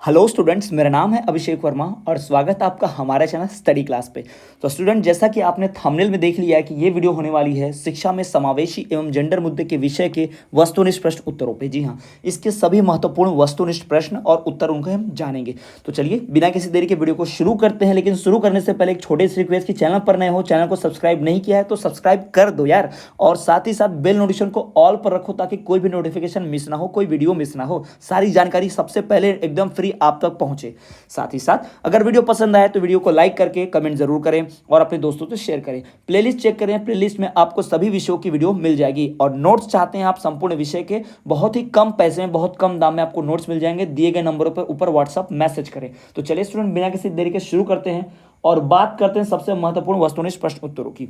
Hello students, मेरा नाम है अभिषेक वर्मा और स्वागत है आपका हमारे चैनल स्टडी क्लास पे। तो स्टूडेंट, जैसा कि आपने थंबनेल में देख लिया है कि ये वीडियो होने वाली है शिक्षा में समावेशी एवं जेंडर मुद्दे के विषय के वस्तुनिष्ठ प्रश्न उत्तरों पे। जी हाँ, इसके सभी महत्वपूर्ण वस्तुनिष्ठ प्रश्न और उत्तर उनके हम जानेंगे। तो चलिए बिना किसी देरी के वीडियो को शुरू करते हैं। लेकिन शुरू करने से पहले एक छोटी सी रिक्वेस्ट की चैनल पर नए हो, चैनल को सब्सक्राइब नहीं किया है तो सब्सक्राइब कर दो यार, और साथ ही साथ बेल नोटिफिकेशन को ऑल पर रखो ताकि कोई भी नोटिफिकेशन मिस ना हो, कोई वीडियो मिस ना हो, सारी जानकारी सबसे पहले एकदम फ्री आप तक पहुंचे। साथ ही साथ अगर वीडियो पसंद आए तो वीडियो को लाइक करके कमेंट जरूर करें और अपने दोस्तों से शेयर करें। प्लेलिस्ट चेक करें, प्लेलिस्ट में आपको सभी विषयों की वीडियो मिल जाएगी। और नोट्स चाहते हैं आप संपूर्ण विषय के, बहुत ही कम पैसे में बहुत कम दाम में आपको नोट्स मिल जाएंगे। दिए गए नंबरों पर ऊपर व्हाट्सअप मैसेज करें। तो चलिए स्टूडेंट, बिना किसी देरी के शुरू करते हैं और बात करते हैं सबसे महत्वपूर्ण वस्तुनिष्ठ प्रश्न उत्तरों की।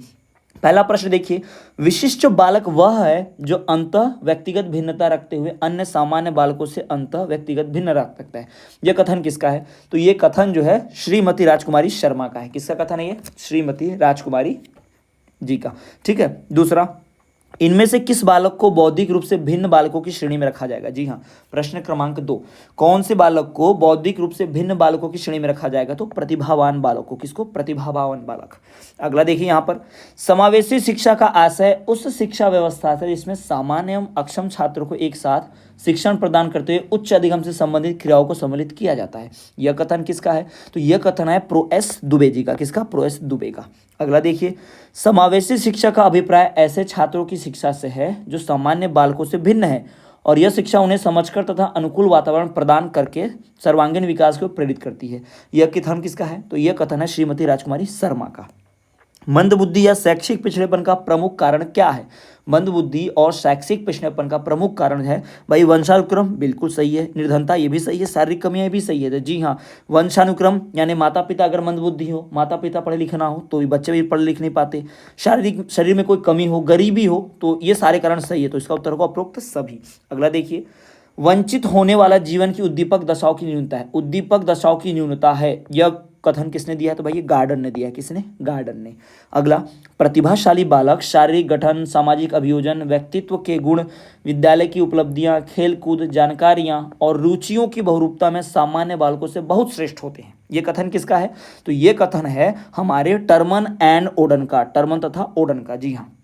पहला प्रश्न देखिए, विशिष्ट बालक वह है जो अंतः व्यक्तिगत भिन्नता रखते हुए अन्य सामान्य बालकों से अंतः व्यक्तिगत भिन्न रख सकता है। यह कथन किसका है? तो यह कथन जो है श्रीमती राजकुमारी शर्मा का है। किसका कथन है ये? श्रीमती राजकुमारी जी का। ठीक है। दूसरा, इनमें से किस बालक को बौद्धिक रूप से भिन्न बालकों की श्रेणी में रखा जाएगा? जी हाँ, प्रश्न क्रमांक 2, कौन से बालक को बौद्धिक रूप से भिन्न बालकों की श्रेणी में रखा जाएगा? तो प्रतिभावान बालकों। किसको? प्रतिभावान बालक। अगला देखिए यहाँ पर, समावेशी शिक्षा का आशय उस शिक्षा व्यवस्था है जिसमें सामान्य एवं अक्षम छात्रों को एक साथ शिक्षण प्रदान करते हुए उच्च अधिगम से संबंधित क्रियाओं को सम्मिलित किया जाता है। यह कथन किसका है? तो यह कथन है प्रो एस दुबे जी का। किसका? प्रो एस दुबे का। अगला देखिए, समावेशी शिक्षा का अभिप्राय ऐसे छात्रों की शिक्षा से है जो सामान्य बालकों से भिन्न है और यह शिक्षा उन्हें समझकर तथा अनुकूल वातावरण प्रदान करके सर्वांगीण विकास को प्रेरित करती है। यह कथन किसका है? तो यह कथन है श्रीमती राजकुमारी शर्मा का। मंदबुद्धि या शैक्षिक पिछड़ेपन का प्रमुख कारण क्या है? मंदबुद्धि और शैक्षिक पिछड़ेपन का प्रमुख कारण है भाई वंशानुक्रम। बिल्कुल सही है। निर्धनता, ये भी सही है। शारीरिक कमियां भी सही है। तो जी हाँ, वंशानुक्रम यानी माता पिता अगर मंदबुद्धि हो, माता पिता पढ़े लिखे ना हो तो भी बच्चे भी पढ़ लिख नहीं पाते। शारीरिक शरीर में कोई कमी हो, गरीबी हो, तो ये सारे कारण सही है। तो इसका उत्तर होगा उपरोक्त सभी। अगला देखिए, वंचित होने वाला जीवन की उद्दीपक दशाओं की न्यूनता है। उद्दीपक दशाओं की न्यूनता है, यह कथन किसने दिया है? तो भाई ये गार्डन ने दिया है। किसने? गार्डन ने। अगला, प्रतिभाशाली बालक शारीरिक गठन, सामाजिक अभियोजन, व्यक्तित्व के गुण, विद्यालय की उपलब्धियां, खेल कूद, जानकारियां और रुचियों की बहुरूपता में सामान्य बालकों से बहुत श्रेष्ठ होते हैं। ये कथन किसका है? तो ये कथन है हमारे टर्मन एंड ओडन का। टर्मन तथा ओडन का। जी हाँ।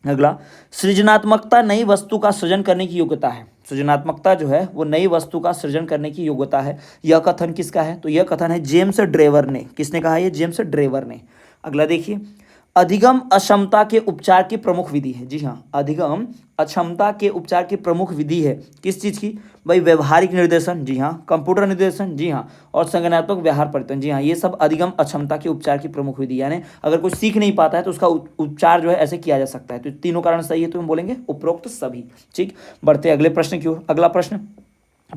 अगला, सृजनात्मकता नई वस्तु का सृजन करने की योग्यता है। सृजनात्मकता जो है वो नई वस्तु का सृजन करने की योग्यता है। यह कथन किसका है? तो यह कथन है जेम्स ड्रेवर ने। किसने कहा? ये जेम्स ड्रेवर ने। अगला देखिए, अधिगम अक्षमता के उपचार की प्रमुख विधि है। जी हाँ, अधिगम अक्षमता के उपचार की प्रमुख विधि है। किस चीज़ की? भाई व्यवहारिक निर्देशन। जी हाँ। कंप्यूटर निर्देशन। जी हाँ। और संज्ञानात्मक व्यवहार परिवर्तन। जी हाँ, ये सब अधिगम अक्षमता के उपचार की प्रमुख विधि। यानी अगर कोई सीख नहीं पाता है तो उसका उपचार जो है ऐसे किया जा सकता है। तो तीनों कारण सही है, तो हम बोलेंगे उपरोक्त सभी। ठीक, बढ़ते अगले प्रश्न की ओर। अगला प्रश्न,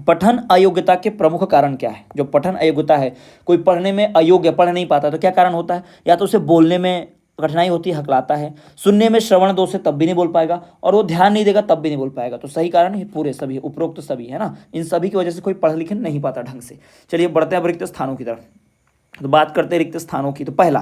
पठन अयोग्यता के प्रमुख कारण क्या है? जो पठन अयोग्यता है, कोई पढ़ने में अयोग्य, पढ़ नहीं पाता तो क्या कारण होता है? या तो उसे बोलने में कठिनाई होती है, हकलाता है। सुनने में श्रवण दोष है, तब भी नहीं बोल पाएगा। और वो ध्यान नहीं देगा, तब भी नहीं बोल पाएगा। तो सही कारण ये पूरे सभी, उपरोक्त सभी है ना। इन सभी की वजह से कोई पढ़ लिख नहीं पाता ढंग से। चलिए बढ़ते हैं अब रिक्त स्थानों की तरफ। तो बात करते हैं रिक्त स्थानों की। तो पहला,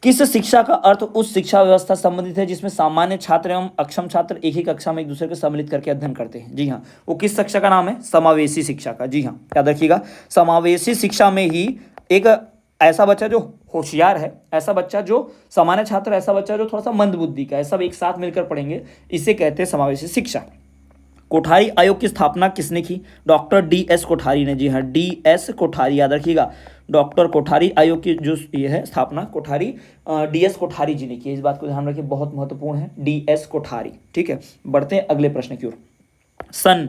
किस शिक्षा का अर्थ उस शिक्षा व्यवस्था संबंधित है जिसमें सामान्य छात्र एवं अक्षम छात्र एक ही कक्षा में एक दूसरे को सम्मिलित करके अध्ययन करते हैं? जी हाँ, वो किस शिक्षा का नाम है? समावेशी शिक्षा का। जी हाँ, याद रखिएगा, समावेशी शिक्षा में ही एक ऐसा बच्चा जो होशियार है, ऐसा बच्चा जो सामान्य छात्र, ऐसा बच्चा जो थोड़ा सा मंदबुद्धि का है, सब एक साथ मिलकर पढ़ेंगे, इसे कहते हैं समावेशी शिक्षा। कोठारी आयोग की स्थापना किसने की? डॉक्टर डी एस कोठारी ने। जी हाँ, डी एस कोठारी, याद रखिएगा, डॉक्टर कोठारी आयोग की जो ये है स्थापना कोठारी डी एस कोठारी जी ने की। इस बात को ध्यान रखिए, बहुत महत्वपूर्ण है, डी एस कोठारी। ठीक है, बढ़ते हैं अगले प्रश्न की ओर। सन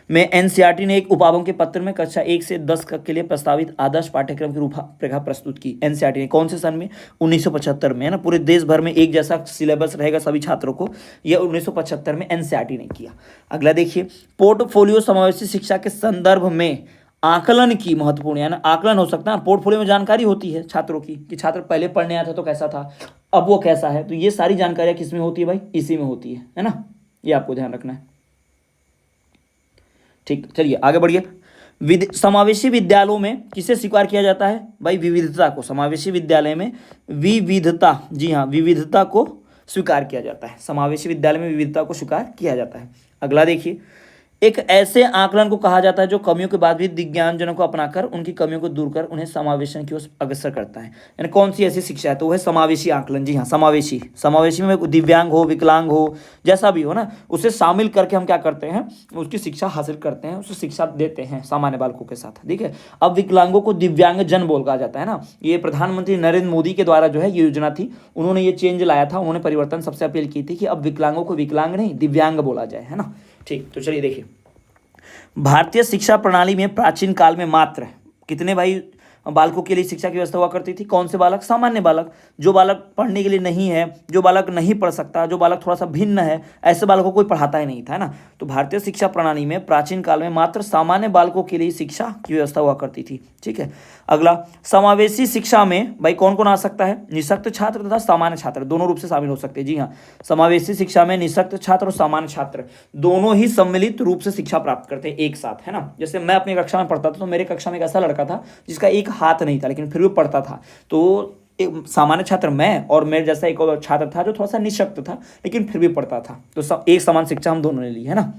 में एनसीईआरटी ने एक उपागम के पत्र में कक्षा 1 से 10 के लिए प्रस्तावित आदर्श पाठ्यक्रम की रूपरेखा प्रस्तुत की। एनसीईआरटी ने कौन से सन में? 1975 में, है ना। पूरे देश भर में एक जैसा सिलेबस रहेगा सभी छात्रों को, यह 1975 में एनसीईआरटी ने किया। अगला देखिए, पोर्टफोलियो समावेशी शिक्षा के संदर्भ में आकलन की महत्वपूर्ण, यानी आकलन हो सकता है, पोर्टफोलियो में जानकारी होती है छात्रों की कि छात्र पहले पढ़ने आया था तो कैसा था, अब वो कैसा है। तो ये सारी जानकारियां किस में होती है भाई? इसी में होती है ना। ये आपको ध्यान रखना है। ठीक, चलिए आगे बढ़िए। समावेशी विद्यालयों में किसे स्वीकार किया जाता है? भाई विविधता को। समावेशी विद्यालय में विविधता, जी हाँ, विविधता को स्वीकार किया जाता है। समावेशी विद्यालय में विविधता को स्वीकार किया जाता है। अगला देखिए, एक ऐसे आकलन को कहा जाता है जो कमियों के बाद भी दिव्यांगजनों को अपनाकर उनकी कमियों को दूर कर उन्हें समावेशन की ओर अग्रसर करता है। यानी कौन सी ऐसी शिक्षा है, तो वह है समावेशी आकलन। जी हाँ, समावेशी। समावेशी में दिव्यांग हो, विकलांग हो, जैसा भी हो ना, उसे शामिल करके हम क्या करते हैं, उसकी शिक्षा हासिल करते हैं, उसे शिक्षा देते हैं सामान्य बालकों के साथ। ठीक है, अब विकलांगों को दिव्यांगजन बोल कहा जाता है ना। ये प्रधानमंत्री नरेंद्र मोदी के द्वारा जो है ये योजना थी, उन्होंने ये चेंज लाया था, उन्होंने परिवर्तन सबसे अपील की थी कि अब विकलांगों को विकलांग नहीं दिव्यांग बोला जाए, है ना। ठीक, तो चलिए देखिए, भारतीय शिक्षा प्रणाली में प्राचीन काल में मात्र कितने भाई बालकों के लिए शिक्षा की व्यवस्था हुआ करती थी? कौन से बालक? सामान्य बालक, जो बालक पढ़ने के लिए नहीं है, जो बालक नहीं पढ़ सकता, जो बालक थोड़ा सा भिन्न है, ऐसे बालकों को कोई पढ़ाता ही नहीं था, है ना। तो भारतीय शिक्षा प्रणाली में प्राचीन काल में मात्र सामान्य बालकों के लिए शिक्षा की व्यवस्था हुआ करती थी। ठीक है, अगला, समावेशी शिक्षा में भाई कौन कौन आ सकता है? निःशक्त छात्र तथा सामान्य छात्र दोनों रूप से शामिल हो सकते हैं। जी हाँ, समावेशी शिक्षा में निःशक्त छात्र और सामान्य छात्र दोनों ही सम्मिलित रूप से शिक्षा प्राप्त करते हैं एक साथ, है ना। जैसे मैं अपनी कक्षा में पढ़ता था, तो मेरे कक्षा में एक ऐसा लड़का था जिसका एक हाथ नहीं था, लेकिन फिर भी पढ़ता था। तो एक सामान्य छात्र मैं, और मेरे जैसा एक और छात्र था जो थोड़ा सा निःशक्त था लेकिन फिर भी पढ़ता था। तो एक समान शिक्षा हम दोनों ने ली, है ना।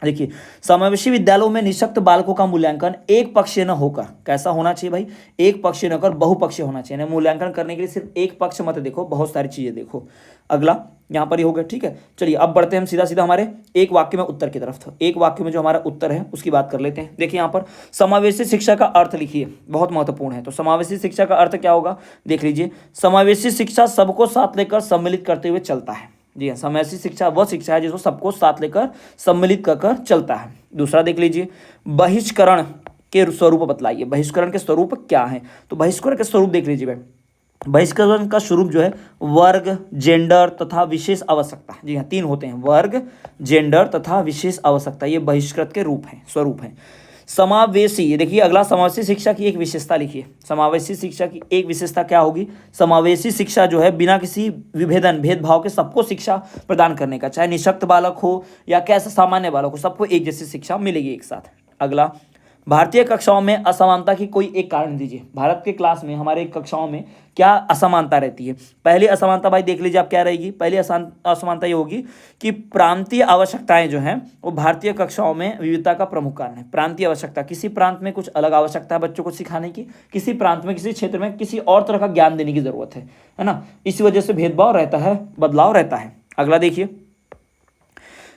देखिए, समावेशी विद्यालयों में निःशक्त बालकों का मूल्यांकन एक पक्षीय न होकर, कैसा होना चाहिए भाई? एक पक्षीय न होकर बहुपक्षीय होना चाहिए। मूल्यांकन करने के लिए सिर्फ एक पक्ष मत देखो, बहुत सारी चीजें देखो। अगला यहाँ पर ही हो गया। ठीक है, चलिए अब बढ़ते हैं हम सीधा सीधा हमारे एक वाक्य में उत्तर की तरफ। एक वाक्य में जो हमारा उत्तर है उसकी बात कर लेते हैं। देखिए यहाँ पर समावेशी शिक्षा का अर्थ लिखिए, बहुत महत्वपूर्ण है। तो समावेशी शिक्षा का अर्थ क्या होगा, देख लीजिए। समावेशी शिक्षा सबको साथ लेकर सम्मिलित करते हुए चलता है। जी हाँ, समावेशी शिक्षा वह शिक्षा है जिसको सबको साथ लेकर सम्मिलित कर चलता है। दूसरा देख लीजिए, बहिष्करण के स्वरूप बतलाइए। बहिष्करण के स्वरूप क्या है? तो बहिष्करण के स्वरूप देख लीजिए भाई। बहिष्करण का स्वरूप जो है वर्ग, जेंडर तथा विशेष आवश्यकता। जी हाँ, तीन होते हैं, वर्ग, जेंडर तथा विशेष आवश्यकता, ये बहिष्कृत के रूप हैं, स्वरूप हैं। समावेशी, ये देखिए अगला, समावेशी शिक्षा की एक विशेषता लिखिए। समावेशी शिक्षा की एक विशेषता क्या होगी? समावेशी शिक्षा जो है बिना किसी विभेदन, भेदभाव के सबको शिक्षा प्रदान करने का, चाहे निःशक्त बालक हो या कैसा सामान्य बालक हो, सबको एक जैसी शिक्षा मिलेगी एक साथ। अगला, भारतीय कक्षाओं में असमानता की कोई एक कारण दीजिए। भारत के क्लास में हमारे कक्षाओं में क्या असमानता रहती है? पहली असमानता भाई देख लीजिए आप क्या रहेगी। पहली असमानता ये होगी कि प्रांतीय आवश्यकताएं जो हैं वो भारतीय कक्षाओं में विविधता का प्रमुख कारण है। प्रांतीय आवश्यकता, किसी प्रांत में कुछ अलग आवश्यकता है बच्चों को सिखाने की, किसी प्रांत में, किसी क्षेत्र में किसी और तरह का ज्ञान देने की जरूरत है ना। इसी वजह से भेदभाव रहता है, बदलाव रहता है। अगला देखिए,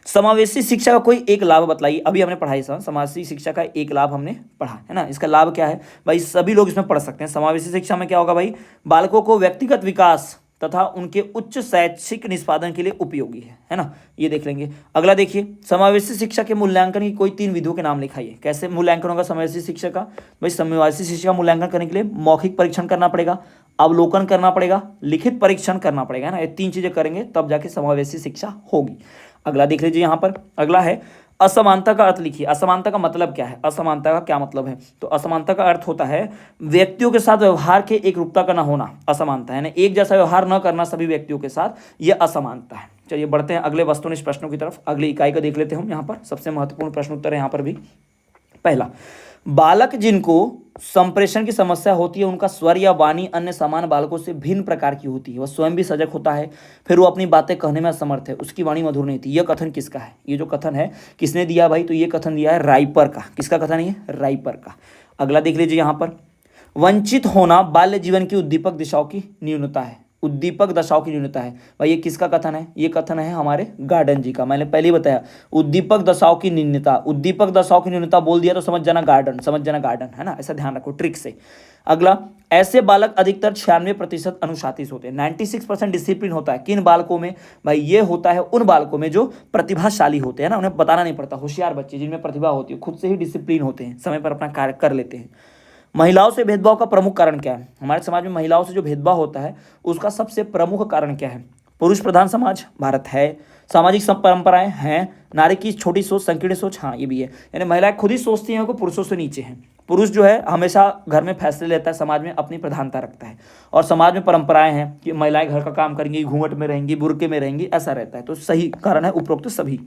समावेशी शिक्षा का कोई एक लाभ बताइए। अभी हमने पढ़ाई समावेशी शिक्षा का एक लाभ हमने पढ़ा, है ना। इसका लाभ क्या है भाई? सभी लोग इसमें पढ़ सकते हैं। समावेशी शिक्षा में क्या होगा भाई? बालकों को व्यक्तिगत विकास तथा उनके उच्च शैक्षिक निष्पादन के लिए उपयोगी है ना। ये देख लेंगे। अगला देखिए, समावेशी शिक्षा के मूल्यांकन की कोई तीन विधियों के नाम लिखाइए। कैसे मूल्यांकन होगा समावेशी शिक्षा का? भाई समावेशी शिक्षा का मूल्यांकन करने के लिए मौखिक परीक्षण करना पड़ेगा, अवलोकन करना पड़ेगा, लिखित परीक्षण करना पड़ेगा, है ना। ये तीन चीजें करेंगे तब जाके समावेशी शिक्षा होगी। अगला देख लीजिए यहाँ पर, अगला है असमानता का अर्थ लिखिए। असमानता का मतलब क्या है? असमानता का क्या मतलब है? तो असमानता का अर्थ होता है व्यक्तियों के साथ व्यवहार के एक रूपता का न होना, असमानता है ना। एक जैसा व्यवहार न करना सभी व्यक्तियों के साथ, यह असमानता है। चलिए बढ़ते हैं अगले वस्तुनिष्ठ प्रश्नों की तरफ। अगली इकाई का देख लेते हैं हम। यहाँ पर सबसे महत्वपूर्ण प्रश्न उत्तर है यहाँ पर भी। पहला, बालक जिनको संप्रेषण की समस्या होती है उनका स्वर या वाणी अन्य समान बालकों से भिन्न प्रकार की होती है। वह स्वयं भी सजग होता है, फिर वो अपनी बातें कहने में असमर्थ है, उसकी वाणी मधुर नहीं थी। यह कथन किसका है? ये जो कथन है किसने दिया भाई? तो ये कथन दिया है राइपर का। किसका कथन है ये? राइपर का। अगला देख लीजिए यहाँ पर, वंचित होना बाल्य जीवन की उद्दीपक दिशाओं की न्यूनता है। उद्दीपक दशाओं की न्यूनता है भाई, ये किसका कथन है? ये कथन है हमारे गार्डन जी का। मैंने पहले ही बताया, उद्दीपक दशाओं की न्यूनता, उद्दीपक दशाओं की न्यूनता बोल दिया तो समझ जाना गार्डन, समझ जाना गार्डन, है ना। ऐसा ध्यान रखो ट्रिक से। अगला, ऐसे बालक अधिकतर 96% अनुशासित होते हैं। 96% डिसिप्लिन होता है किन बालकों में भाई? ये होता है उन बालकों में जो प्रतिभाशाली होते हैं ना, उन्हें बताना नहीं पड़ता, होशियार बच्चे जिनमें प्रतिभा होती है, खुद से ही डिसिप्लिन होते हैं, समय पर अपना कार्य कर लेते हैं। महिलाओं से भेदभाव का प्रमुख कारण क्या है? हमारे समाज में महिलाओं से जो भेदभाव होता है उसका सबसे प्रमुख कारण क्या है? पुरुष प्रधान समाज भारत है, सामाजिक परंपराएं हैं, नारी की छोटी सोच, संकीर्ण सोच, हाँ ये भी है। यानी महिलाएं खुद ही सोचती हैं कि पुरुषों से नीचे हैं। पुरुष जो है हमेशा घर में फैसले लेता है, समाज में अपनी प्रधानता रखता है, और समाज में परंपराएं हैं कि महिलाएं घर का काम करेंगी, घूंघट में रहेंगी, बुर्के में रहेंगी, ऐसा रहता है। तो सही कारण है उपरोक्त सभी।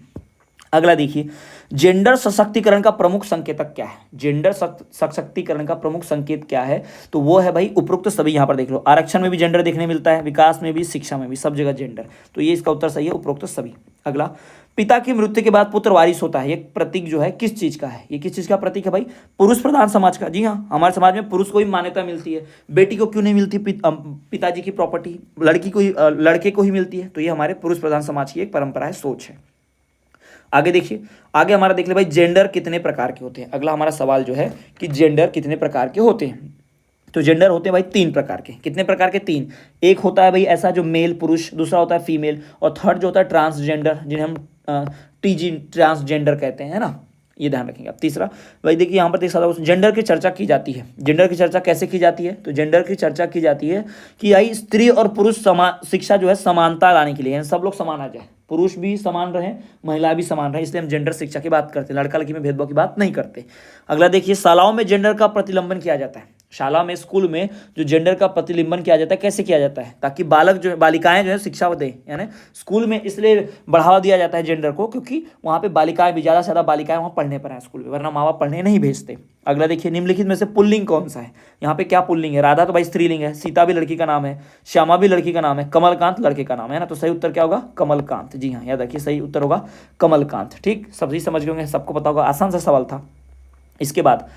अगला देखिए, जेंडर सशक्तिकरण का प्रमुख संकेतक क्या है? जेंडर सशक्तिकरण का प्रमुख संकेत क्या है? तो वो है भाई उपरोक्त सभी। यहाँ पर देख लो, आरक्षण में भी जेंडर देखने मिलता है, विकास में भी, शिक्षा में भी, सब जगह जेंडर। तो ये इसका उत्तर सही है, उपरोक्त सभी। अगला, पिता की मृत्यु के बाद पुत्र वारिस होता है, ये प्रतीक जो है किस चीज का है? ये किस चीज का प्रतीक है भाई? पुरुष प्रधान समाज का। जी हाँ, हमारे समाज में पुरुष को ही मान्यता मिलती है, बेटी को क्यों नहीं मिलती पिताजी की प्रॉपर्टी? लड़की को ही लड़के को ही मिलती है। तो ये हमारे पुरुष प्रधान समाज की एक परंपरा है, सोच है। आगे देखिए, आगे हमारा देख ले भाई, जेंडर कितने प्रकार के होते हैं। अगला हमारा सवाल जो है कि जेंडर कितने प्रकार के होते हैं। तो जेंडर होते हैं भाई 3 प्रकार के। कितने प्रकार के? 3। एक होता है भाई ऐसा जो मेल पुरुष, दूसरा होता है फीमेल, और थर्ड जो होता है ट्रांसजेंडर, जिन्हें हम टीजी ट्रांसजेंडर कहते हैं ना, ये ध्यान रखेंगे आप। तीसरा भाई देखिए, यहाँ पर देख सकते हो जेंडर की चर्चा की जाती है। जेंडर की चर्चा कैसे की जाती है? तो जेंडर की चर्चा की जाती है कि भाई स्त्री और पुरुष शिक्षा जो है समानता लाने के लिए, यानी सब लोग समान आ जाए, पुरुष भी समान रहे, महिला भी समान रहे, इसलिए हम जेंडर शिक्षा की बात करते हैं, लड़का लड़की में भेदभाव की बात नहीं करते। अगला देखिए, शालाओं में जेंडर का प्रतिलंबन किया जाता है। शाला में, स्कूल में जो जेंडर का प्रतिलिंबन किया जाता है, कैसे किया जाता है? ताकि बालक जो है, बालिकाएं जो है शिक्षा दें, यानी स्कूल में इसलिए बढ़ावा दिया जाता है जेंडर को, क्योंकि वहाँ पे बालिकाएं भी, ज़्यादा से ज़्यादा बालिकाएं वहाँ पढ़ने पर आए स्कूल में, वरना माँ बाप पढ़ने नहीं भेजते। अगला देखिए, निम्नलिखित में से पुल्लिंग कौन सा है? यहाँ पे क्या पुल्लिंग है? राधा तो भाई स्त्रीलिंग है, सीता भी लड़की का नाम है, श्यामा भी लड़की का नाम है, कमलकांत लड़के का नाम है ना। तो सही उत्तर क्या होगा? कमलकांत। जी हाँ, याद रखिए, सही उत्तर होगा कमलकांत। ठीक, सभी समझ गए होंगे, सबको पता होगा, आसान सा सवाल था। इसके बाद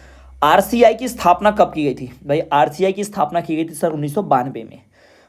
आरसीआई की स्थापना कब की गई थी? भाई आरसीआई की स्थापना की गई थी सर 1992 में।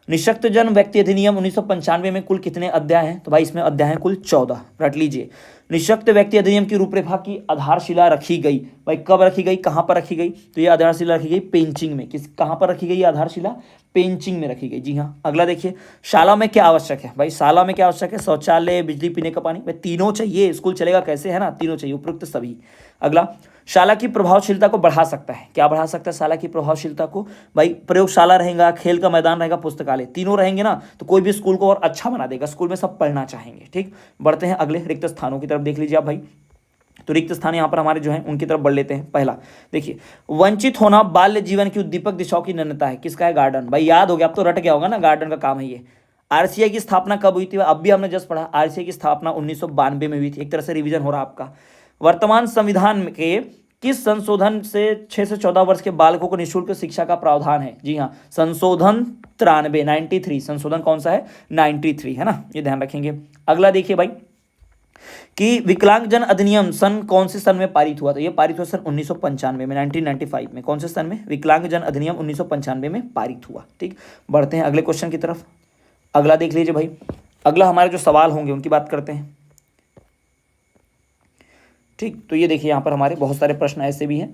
निःशक्तजन व्यक्ति अधिनियम 1995 में कुल कितने अध्याय हैं? तो भाई इसमें अध्याय हैं कुल 14, रट लीजिए। निःशक्त व्यक्ति अधिनियम की रूपरेखा की आधारशिला रखी गई, भाई कब रखी गई, कहाँ पर रखी गई? तो ये आधारशिला रखी गई पेंचिंग में। कहाँ पर रखी गई आधारशिला? पेंचिंग में रखी गई। जी हाँ। अगला देखिए, शाला में क्या आवश्यक है? भाई शाला में क्या आवश्यक है? शौचालय, बिजली, पीने का पानी, भाई तीनों चाहिए, स्कूल चलेगा कैसे, है ना, तीनों चाहिए, उपयुक्त सभी। अगला, शाला की प्रभावशीलता को बढ़ा सकता है, क्या बढ़ा सकता है शाला की प्रभावशीलता को? भाई प्रयोगशाला रहेगा, खेल का मैदान रहेगा, पुस्तकालय, तीनों रहेंगे ना, तो कोई भी स्कूल को और अच्छा बना देगा, स्कूल में सब पढ़ना चाहेंगे। ठीक, बढ़ते हैं अगले रिक्त स्थानों की तरफ, देख लीजिए आप भाई। तो रिक्त स्थान यहाँ पर हमारे जो हैं उनकी तरफ बढ़ लेते हैं। पहला देखिए, वंचित होना बाल्य जीवन की उद्दीपक दिशाओं की न्यूनता है, किसका है? गार्डन। भाई याद हो गया, अब तो रट गया होगा ना, गार्डन का काम है ये। आरसीआई की स्थापना कब हुई थी? अब भी हमने जस्ट पढ़ा, आरसीआई की स्थापना 1992 में हुई थी। एक तरह से रिवीजन हो रहा आपका। वर्तमान संविधान के किस संशोधन से 6 से 14 वर्ष के बालकों को निःशुल्क शिक्षा का प्रावधान है? जी हाँ, संशोधन 93 संशोधन कौन सा है? 93, है ना, ये ध्यान रखेंगे। अगला देखिए भाई कि विकलांगजन अधिनियम सन कौन से सन में पारित हुआ था? ये पारित हुआ सन 1995 में, 1995 में। कौन से सन में? विकलांगजन अधिनियम 1995 में पारित हुआ। ठीक, बढ़ते हैं अगले क्वेश्चन की तरफ। अगला देख लीजिए भाई, अगला हमारे जो सवाल होंगे उनकी बात करते हैं। ठीक, तो ये देखिए यहाँ पर हमारे बहुत सारे प्रश्न ऐसे भी हैं।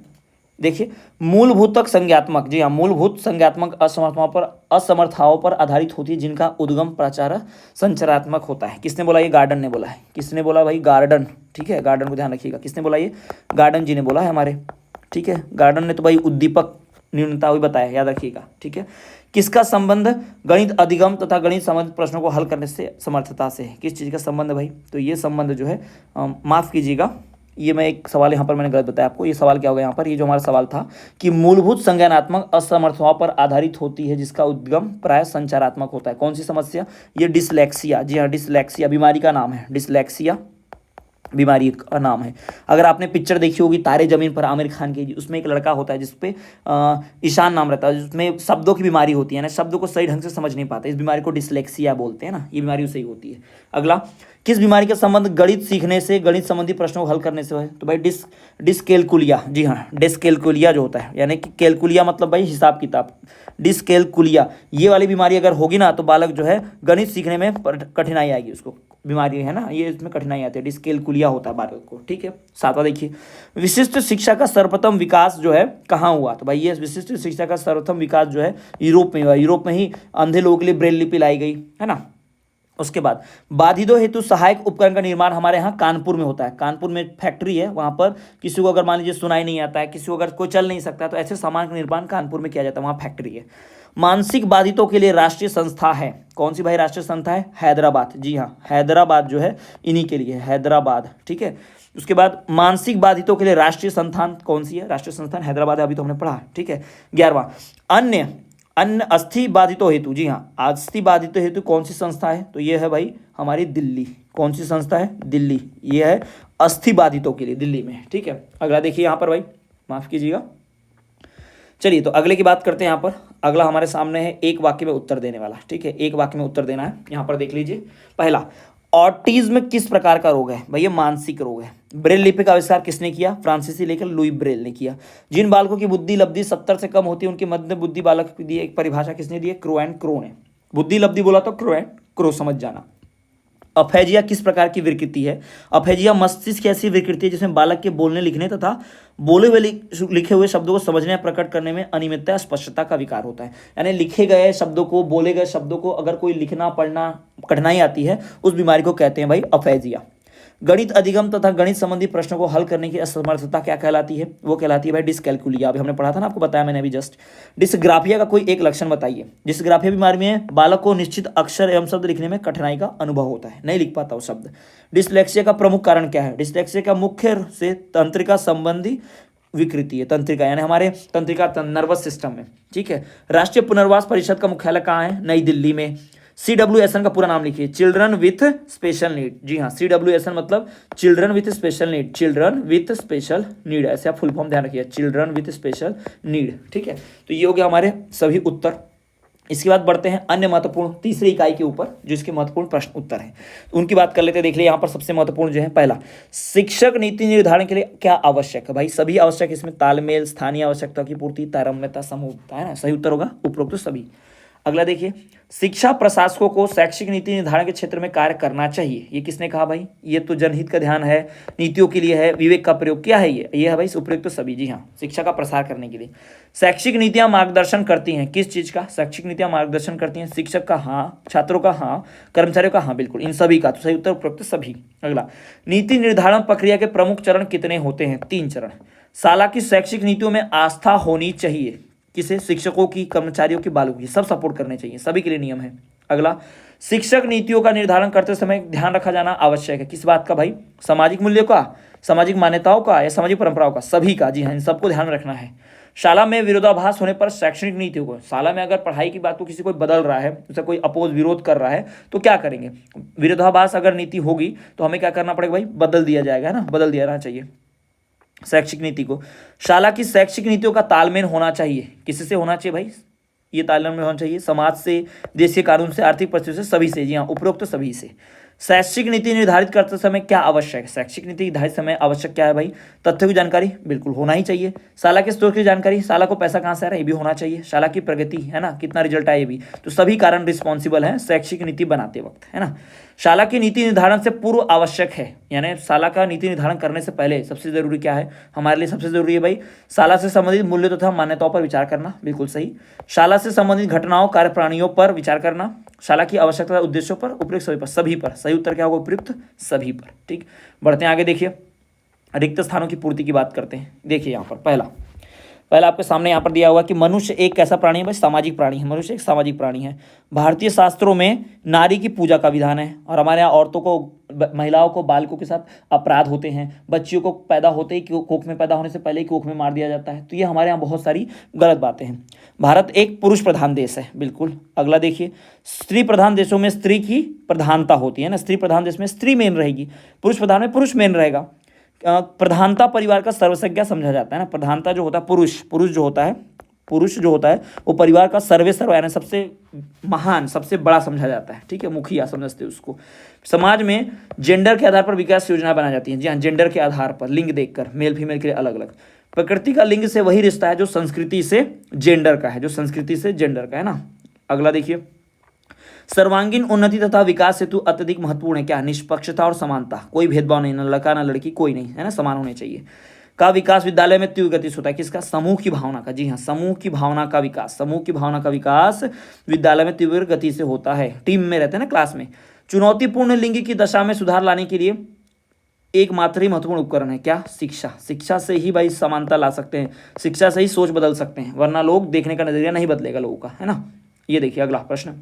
देखिए, मूलभूतक संज्ञात्मक, जी हाँ, मूलभूत संज्ञात्मक असमर्थताओं पर आधारित होती है, जिनका उद्गम प्राचार संचरात्मक होता है। किसने बोला? ये गार्डन ने बोला है। किसने बोला भाई? गार्डन। ठीक है, गार्डन को ध्यान रखिएगा, किसने बोला? ये गार्डन जी ने बोला है हमारे। ठीक है, गार्डन ने तो भाई उद्दीपक न्यूनता भी बताया, याद रखिएगा। ठीक है, किसका संबंध गणित अधिगम तथा गणित संबंधित प्रश्नों को हल करने से समर्थता से है? किस चीज़ का संबंध भाई? तो ये संबंध जो है, माफ़ कीजिएगा, ये मैं एक सवाल यहाँ पर मैंने गलत बताया आपको। ये सवाल क्या होगा यहाँ पर? ये जो हमारा सवाल था कि मूलभूत संज्ञानात्मक असमर्थताओं पर आधारित होती है, जिसका उद्गम प्राय संचारात्मक होता है। कौन सी समस्या? ये डिसलेक्सिया। जी हाँ, डिसलेक्सिया बीमारी का नाम है, डिसलेक्सिया बीमारी का नाम है। अगर आपने पिक्चर देखी होगी तारे जमीन पर, आमिर खान की, उसमें एक लड़का होता है जिसपे ईशान नाम रहता है, जिसमें शब्दों की बीमारी होती है ना, शब्दों को सही ढंग से समझ नहीं पाते, इस बीमारी को डिसलेक्सिया बोलते हैं ना, ये बीमारी उसे ही होती है। अगला, किस बीमारी का संबंध गणित सीखने से, गणित संबंधी प्रश्नों को हल करने से है? तो भाई डिसकैलकुलिया। जी हाँ, डिसकैलकुलिया जो होता है, यानी कि कैलकुलिया मतलब भाई हिसाब किताब, डिसकैलकुलिया, ये वाली बीमारी अगर होगी ना, तो बालक जो है गणित सीखने में कठिनाई आएगी, उसको बीमारी है ना, ये इसमें कठिनाई आती है, डिसकैलकुलिया होता है बालक को। ठीक है, सातवां देखिए, विशिष्ट शिक्षा का सर्वप्रथम विकास जो है कहाँ हुआ? तो भाई ये विशिष्ट शिक्षा का सर्वप्रथम विकास जो है यूरोप में हुआ। यूरोप में ही अंधे लोगों के लिए ब्रेल लिपि लाई गई, है ना। उसके बाद बाधितों हेतु सहायक उपकरण का निर्माण हमारे यहाँ कानपुर में होता है। कानपुर में फैक्ट्री है, वहाँ पर किसी को अगर मान लीजिए सुनाई नहीं आता है, किसी को अगर कोई चल नहीं सकता, तो ऐसे सामान का निर्माण कानपुर में किया जाता है, वहाँ फैक्ट्री है। मानसिक बाधितों के लिए राष्ट्रीय संस्था है, कौन सी भाई राष्ट्रीय संस्था है? हैदराबाद। जी हाँ, हैदराबाद जो है इन्हीं के लिए, हैदराबाद। ठीक है, उसके बाद मानसिक बाधितों के लिए राष्ट्रीय संस्थान कौन सी है? राष्ट्रीय संस्थान हैदराबाद है, अभी तो हमने पढ़ा। ठीक है, 11वां, अन्य अस्थि बाधितों हेतु। जी हाँ, अस्थि बाधितों हेतु कौन सी संस्था है? तो ये है भाई हमारी दिल्ली। कौन सी संस्था है? दिल्ली, ये है अस्थि बाधितों के लिए दिल्ली में, ठीक है। अगला देखिए यहाँ पर भाई, माफ कीजिएगा। चलिए तो अगले की बात करते हैं। यहाँ पर अगला हमारे सामने है एक वाक्य में उत्तर देने वाला, ठीक है, एक वाक्य में उत्तर देना है। यहाँ पर देख लीजिए, पहला, ऑटिज्म किस प्रकार का रोग है? भैया मानसिक रोग है। ब्रेल लिपि का आविष्कार किसने किया? फ्रांसीसी लेखक लुई ब्रेल ने किया। जिन बालकों की बुद्धि लब्धि 70 से कम होती है उनके मध्य बुद्धि बालक की एक परिभाषा किसने दी है? क्रो एंड क्रो ने। बुद्धि लब्धि बोला तो क्रो एंड क्रो समझ जाना। अफेजिया किस प्रकार की विकृति है? अफेजिया मस्तिष्क की ऐसी विकृति है जिसमें बालक के बोलने लिखने तथा बोले हुए लिखे हुए शब्दों को समझने या प्रकट करने में अनियमितता या स्पष्टता का विकार होता है। यानी लिखे गए शब्दों को, बोले गए शब्दों को अगर कोई लिखना पढ़ना कठिनाई आती है, उस बीमारी को कहते हैं भाई अफेजिया। गणित अधिगम तथा गणित संबंधी प्रश्नों को हल करने की असमर्थता क्या कहलाती है? वो कहलाती है भाई डिसकैलकुलिया। अभी हमने पढ़ा था ना, आपको बताया मैंने अभी जस्ट। डिसग्राफिया का कोई एक लक्षण बताइए। डिसग्राफिया बीमारी में बालक को निश्चित अक्षर एवं शब्द लिखने में कठिनाई का अनुभव होता है, नहीं लिख पाता वो शब्द। डिसलेक्सिया का प्रमुख कारण क्या है? डिसलेक्सिया का मुख्य से तंत्रिका संबंधी विकृति है। तंत्रिका यानी हमारे तंत्रिका नर्वस सिस्टम में, ठीक है। राष्ट्रीय पुनर्वास परिषद का मुख्यालय कहाँ है? नई दिल्ली में। CWSN का पूरा नाम लिखिए, चिल्ड्रन विथ स्पेशल नीड। जी हाँ, CWSN मतलब children with special need, children with special need, ऐसे आप फुल फॉर्म ध्यान रखिए, चिल्ड्रन विथ स्पेशल नीड, ठीक है। तो ये हो गया हमारे सभी उत्तर। इसके बाद बढ़ते हैं अन्य महत्वपूर्ण तीसरी इकाई के ऊपर, जो इसके महत्वपूर्ण प्रश्न उत्तर हैं, उनकी बात कर लेते हैं। देख लिया यहाँ पर सबसे महत्वपूर्ण जो है, पहला, शिक्षक नीति निर्धारण के लिए क्या आवश्यक है? भाई सभी आवश्यक, इसमें तालमेल, स्थानीय आवश्यकता की पूर्ति, तारतम्यता, समरूपता, है ना। सही उत्तर होगा उपरोक्त सभी। अगला देखिए, शिक्षा प्रशासकों को शैक्षिक नीति निर्धारण के क्षेत्र में कार्य करना चाहिए। ये किसने कहा भाई? ये तो जनहित का ध्यान है, नीतियों के लिए है, विवेक का प्रयोग क्या है? ये है भाई उपयुक्त तो सभी। जी हाँ, शिक्षा का प्रसार करने के लिए। शैक्षिक नीतियां मार्गदर्शन करती हैं किस चीज का? शैक्षिक नीतियां मार्गदर्शन करती हैं शिक्षक का हाँ, छात्रों का हाँ, कर्मचारियों का हाँ, बिल्कुल इन सभी का। तो सही उत्तर उपयुक्त सभी। अगला, नीति निर्धारण प्रक्रिया के प्रमुख चरण कितने होते हैं? 3 चरण। शाला की शैक्षिक नीतियों में आस्था होनी चाहिए किसे? शिक्षकों की, कर्मचारियों की, बालकों की, सब सपोर्ट करने चाहिए, सभी के लिए नियम है। अगला, शिक्षक नीतियों का निर्धारण करते समय ध्यान रखा जाना आवश्यक है किस बात का भाई? सामाजिक मूल्यों का, सामाजिक मान्यताओं का या सामाजिक परंपराओं का? सभी का। जी हाँ, इन सबको ध्यान रखना है। शाला में विरोधाभास होने पर शैक्षणिक नीतियों को, शाला में अगर पढ़ाई की बात को किसी कोई बदल रहा है, उसे कोई अपोज विरोध कर रहा है, तो क्या करेंगे? विरोधाभास अगर नीति होगी तो हमें क्या करना पड़ेगा भाई? बदल दिया जाएगा, है ना, बदल दिया जाना चाहिए शैक्षिक नीति को। शाला की शैक्षिक नीतियों का तालमेल होना चाहिए किससे होना चाहिए भाई? ये तालमेल होना चाहिए समाज से, देश के कानून से, आर्थिक परिस्थितियों से, सभी से। जी हाँ, उपरोक्त तो सभी से। शैक्षिक नीति निर्धारित करते समय क्या आवश्यक है? शैक्षिक नीति निर्धारित समय आवश्यक क्या है भाई? तथ्यों की जानकारी बिल्कुल होना ही चाहिए। शाला के स्रोत की जानकारी, शाला को पैसा कहाँ से आ रहा है ये भी होना चाहिए। शाला की प्रगति, है ना, कितना रिजल्ट आया ये भी। तो सभी कारण रिस्पॉन्सिबल हैं शैक्षिक नीति बनाते वक्त, है ना। शाला की नीति निर्धारण से पूर्व आवश्यक है, यानी शाला का नीति निर्धारण करने से पहले सबसे जरूरी क्या है? हमारे लिए सबसे जरूरी है भाई शाला से संबंधित मूल्य तथा मान्यताओं पर विचार करना, बिल्कुल सही। शाला से संबंधित घटनाओं, कार्यप्रणालियों पर विचार करना। शाला की आवश्यकता, उद्देश्यों पर, उपयुक्त सभी पर, सभी पर। सही उत्तर क्या होगा? उपयुक्त सभी पर। ठीक, बढ़ते हैं आगे। देखिए, रिक्त स्थानों की पूर्ति की बात करते हैं। देखिए यहाँ पर पहला आपके सामने यहाँ पर दिया हुआ कि मनुष्य एक कैसा प्राणी है भाई? सामाजिक प्राणी है। मनुष्य एक सामाजिक प्राणी है। भारतीय शास्त्रों में नारी की पूजा का विधान है, और हमारे यहाँ औरतों को, महिलाओं को, बालकों के साथ अपराध होते हैं। बच्चियों को पैदा होते ही, कोख में पैदा होने से पहले ही कोख में मार दिया जाता है। तो ये हमारे यहाँ बहुत सारी गलत बातें हैं। भारत एक पुरुष प्रधान देश है, बिल्कुल। अगला देखिए, स्त्री प्रधान देशों में स्त्री की प्रधानता होती है ना। स्त्री प्रधान देश में स्त्री मेन रहेगी, पुरुष प्रधान में पुरुष मेन रहेगा। प्रधानता परिवार का सर्वसज्ञा समझा जाता है ना। प्रधानता जो होता है, पुरुष जो होता है वो परिवार का सर्व यानी सबसे महान, सबसे बड़ा समझा जाता है। ठीक है, मुखिया समझते हैं उसको। समाज में जेंडर के आधार पर विकास योजना बनाई जाती है। जी हाँ, जेंडर के आधार पर, लिंग देखकर, मेल फीमेल के लिए अलग अलग। प्रकृति का लिंग से वही रिश्ता है जो संस्कृति से जेंडर का है, ना। अगला देखिए, सर्वांगीण उन्नति तथा विकास हेतु अत्यधिक महत्वपूर्ण है क्या? निष्पक्षता और समानता। कोई भेदभाव नहीं, न लड़का न लड़की, कोई नहीं, है ना, समान होने चाहिए। का विकास विद्यालय में तीव्र गति से होता है किसका? समूह की भावना का। जी हाँ, समूह की भावना का विकास विद्यालय में तीव्र गति से होता है। टीम में रहते हैं ना, क्लास में। चुनौतीपूर्ण लिंग की दशा में सुधार लाने के लिए एकमात्र ही महत्वपूर्ण उपकरण है क्या? शिक्षा से ही भाई समानता ला सकते हैं, शिक्षा से ही सोच बदल सकते हैं, वरना लोग देखने का नजरिया नहीं बदलेगा लोगों का, है ना। ये देखिए अगला प्रश्न,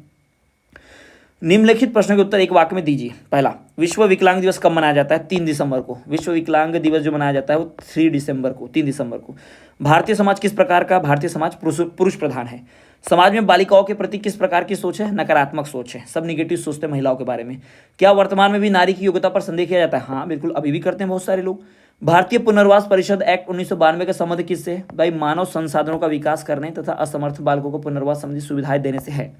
निम्नलिखित प्रश्नों के उत्तर एक वाक्य में दीजिए। पहला, विश्व विकलांग दिवस कब मनाया जाता है? 3 दिसंबर को। विश्व विकलांग दिवस जो मनाया जाता है वो 3 दिसंबर को। भारतीय समाज किस प्रकार का? भारतीय समाज पुरुष प्रधान है। समाज में बालिकाओं के प्रति किस प्रकार की सोच है? नकारात्मक सोच है, सब निगेटिव सोचते हैं महिलाओं के बारे में। क्या वर्तमान में भी नारी की योग्यता पर संदेह किया जाता है? हाँ बिल्कुल, अभी भी करते हैं बहुत सारे लोग। भारतीय पुनर्वास परिषद एक्ट 1992 का संबंध किससे है? भाई मानव संसाधनों का विकास करने तथा असमर्थ बालकों को पुनर्वास संबंधी सुविधाएं देने से है।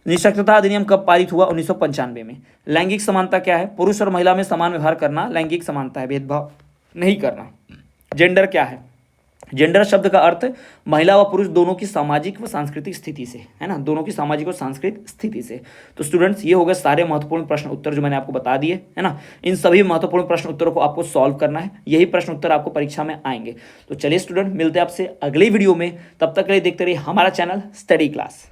निःशक्तता अधिनियम कब पारित हुआ? 1995 में। लैंगिक समानता क्या है? पुरुष और महिला में समान व्यवहार करना लैंगिक समानता है, भेदभाव नहीं करना। जेंडर क्या है? जेंडर शब्द का अर्थ महिला व पुरुष दोनों की सामाजिक व सांस्कृतिक स्थिति से, है ना, दोनों की सामाजिक और सांस्कृतिक स्थिति से। तो स्टूडेंट्स ये हो गए सारे महत्वपूर्ण प्रश्न उत्तर जो मैंने आपको बता दिए, है ना। इन सभी महत्वपूर्ण प्रश्न उत्तरों को आपको सॉल्व करना है, यही प्रश्न उत्तर आपको परीक्षा में आएंगे। तो चलिए स्टूडेंट, मिलते हैं आपसे अगली वीडियो में, तब तक के लिए देखते रहिए हमारा चैनल स्टडी क्लास।